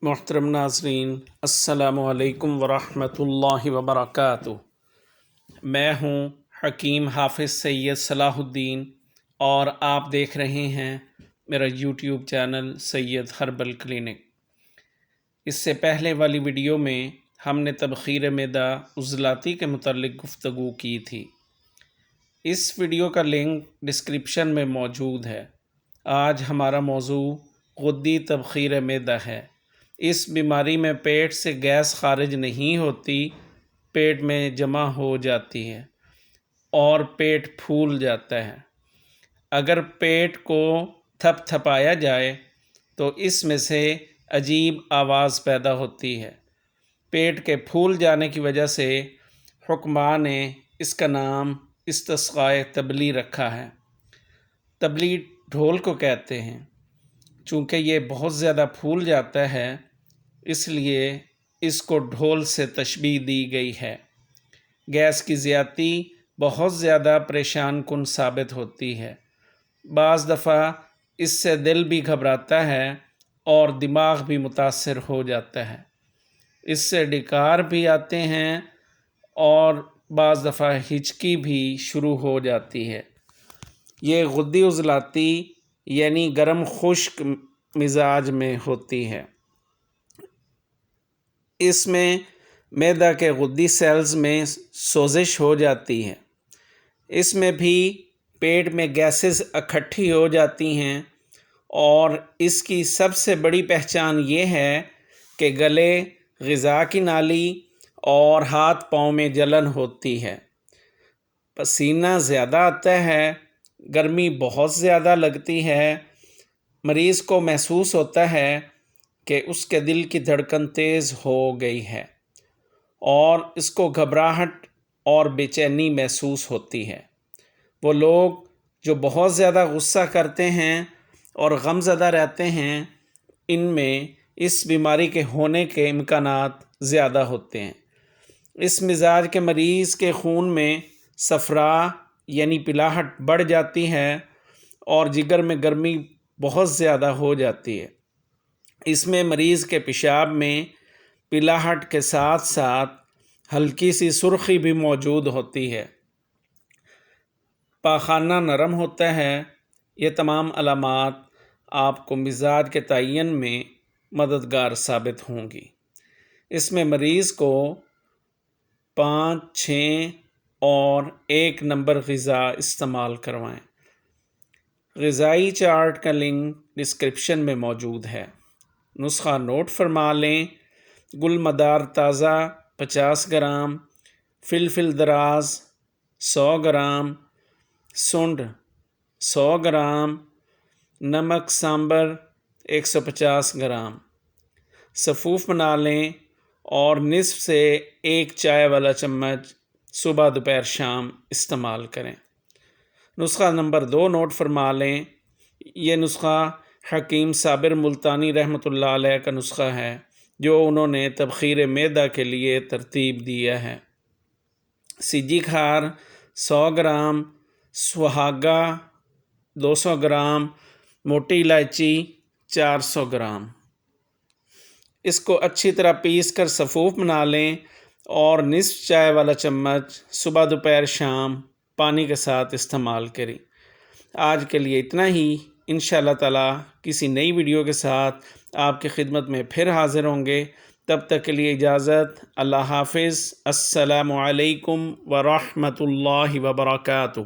محترم ناظرین، السلام علیکم ورحمۃ اللہ وبرکاتہ۔ میں ہوں حکیم حافظ سید صلاح الدین اور آپ دیکھ رہے ہیں میرا یوٹیوب چینل سید ہربل کلینک۔ اس سے پہلے والی ویڈیو میں ہم نے تبخیر معدہ عضلاتی کے متعلق گفتگو کی تھی۔ اس ویڈیو کا لنک ڈسکرپشن میں موجود ہے۔ آج ہمارا موضوع غدی تبخیر معدہ ہے۔ اس بیماری میں پیٹ سے گیس خارج نہیں ہوتی، پیٹ میں جمع ہو جاتی ہے اور پیٹ پھول جاتا ہے۔ اگر پیٹ کو تھپ تھپایا جائے تو اس میں سے عجیب آواز پیدا ہوتی ہے۔ پیٹ کے پھول جانے کی وجہ سے حکماء نے اس کا نام استسقائے تبلی رکھا ہے۔ تبلی ڈھول کو کہتے ہیں۔ چونکہ یہ بہت زیادہ پھول جاتا ہے اس لیے اس کو ڈھول سے تشبیہ دی گئی ہے۔ گیس کی زیادتی بہت زیادہ پریشان کن ثابت ہوتی ہے۔ بعض دفعہ اس سے دل بھی گھبراتا ہے اور دماغ بھی متاثر ہو جاتا ہے۔ اس سے ڈکار بھی آتے ہیں اور بعض دفعہ ہچکی بھی شروع ہو جاتی ہے۔ یہ غدی عضلاتی یعنی گرم خشک مزاج میں ہوتی ہے۔ اس میں معدہ کے غدی سیلز میں سوزش ہو جاتی ہے۔ اس میں بھی پیٹ میں گیسز اکٹھی ہو جاتی ہیں اور اس کی سب سے بڑی پہچان یہ ہے کہ گلے، غذا کی نالی اور ہاتھ پاؤں میں جلن ہوتی ہے، پسینہ زیادہ آتا ہے، گرمی بہت زیادہ لگتی ہے۔ مریض کو محسوس ہوتا ہے کہ اس کے دل کی دھڑکن تیز ہو گئی ہے اور اس کو گھبراہٹ اور بے چینی محسوس ہوتی ہے۔ وہ لوگ جو بہت زیادہ غصہ کرتے ہیں اور غم زدہ رہتے ہیں، ان میں اس بیماری کے ہونے کے امکانات زیادہ ہوتے ہیں۔ اس مزاج کے مریض کے خون میں صفرا یعنی پلاہٹ بڑھ جاتی ہے اور جگر میں گرمی بہت زیادہ ہو جاتی ہے۔ اس میں مریض کے پیشاب میں پلاہٹ کے ساتھ ساتھ ہلکی سی سرخی بھی موجود ہوتی ہے۔ پاخانہ نرم ہوتا ہے۔ یہ تمام علامات آپ کو مزاج کے تعین میں مددگار ثابت ہوں گی۔ اس میں مریض کو 5، 6 اور 1 نمبر غذا استعمال کروائیں۔ غذائی چارٹ کا لنک ڈسکرپشن میں موجود ہے۔ نسخہ نوٹ فرما لیں۔ گل مدار تازہ 50 گرام، فلفل دراز 100 گرام، سنڈ 100 گرام، نمک سامبر 150 گرام۔ سفوف بنا لیں اور نصف سے 1 چائے والا چمچ صبح دوپہر شام استعمال کریں۔ نسخہ نمبر 2 نوٹ فرما لیں۔ یہ نسخہ حکیم صابر ملتانی رحمۃ اللہ علیہ کا نسخہ ہے جو انہوں نے تبخیر معدہ کے لیے ترتیب دیا ہے۔ سیجی کھار 100 گرام، سہاگا 200 گرام، موٹی الائچی 400 گرام۔ اس کو اچھی طرح پیس کر سفوف بنا لیں اور نصف چائے والا چمچ صبح دوپہر شام پانی کے ساتھ استعمال کریں۔ آج کے لیے اتنا ہی۔ انشاءاللہ تعالی کسی نئی ویڈیو کے ساتھ آپ کی خدمت میں پھر حاضر ہوں گے۔ تب تک کے لیے اجازت۔ اللہ حافظ۔ السلام علیکم ورحمۃ اللہ وبرکاتہ۔